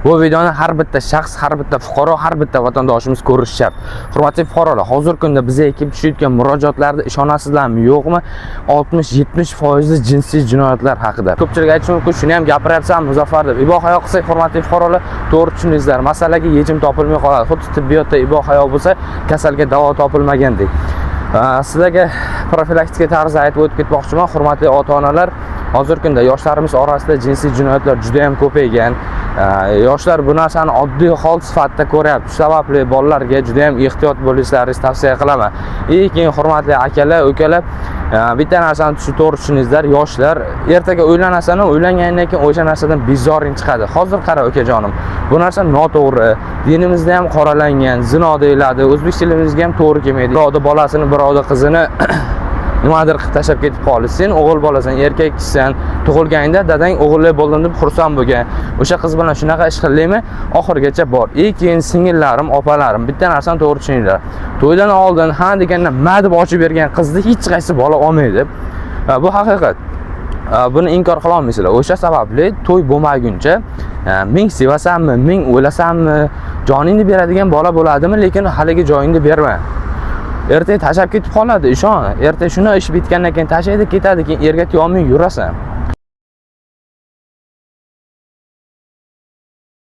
Bu videoni har bitta shaxs, har bitta fuqaro, har bitta vatandoshimiz ko'rishi shart. Hurmatli fuqarolar, hozirgi kunda bizga kelib tushayotgan murojaatlarda ishonasizlarmi, yo'qmi? 60-70% jinsiy jinoyatlar haqida. Ko'pchilik aytishi mumkin, shuni ham gapiryapsan Muzaffar deb. Ibohayo qilsak, hurmatli fuqarolar, to'g'ri tushundingizlar. Masalaga yechim topilmay qoladi. Xuddi tibbiyotda ibohayo bo'lsa, kasalga davo topilmagandek. Sizlarga profilaktika tarzida aytib o'tib ketmoqchiman, hurmatli ota-onalar. Hozirgi kunda yoshlarimiz orasida jinsiy jinoyatlar juda ham ko'paygan. Yoshlar bu narsani oddiy hol sifatida ko'ryapti. Shu sababli bolalarga juda ham ehtiyot bo'lishlaringizni tavsiya qilaman. Keyin hurmatli akalar, ukalar, bitta narsani to'g'ri tushuningizlar, yoshlar ertaga o'ylanasan-u, o'ylangandan keyin o'sha narsadan bezoring chiqadi. Hozir qara ukajonim, bu narsa noto'g'ri. Dinimizda ham qoralangan, zino deyiladi. O'zbek tilimizga ham to'g'ri kelmaydi. Birovda bolasini, birovda qizini nimadir qilib tashlab ketib qoldi. Sen o'g'il bolasan, erkaksan, tug'ilganingda dadang o'g'illi bo'ldim deb xursand bo'lgan. O'sha qiz bilan shunaqa ish qilaymi? Oxirgacha bor. Keyin singillarim, opalarim, bitta narsani to'g'ri tushuninglar. To'ydan oldin ha deganda ma deb ochib bergan qizni hech qaysi bola olmaydi. Bu haqiqat. Buni inkor qila olmaysizlar. O'sha sababli to'y bo'lmaguncha ming sevasanmi, ming o'lasanmi, joningni beradigan bola bo'ladimi, lekin haligi joyingni berma. Ertaga tashlab ketib qoladi, ishon. Ertaga shuni ish bitgandan keyin tashlaydi, ketadi, keyin erga tiyolmay yurasan.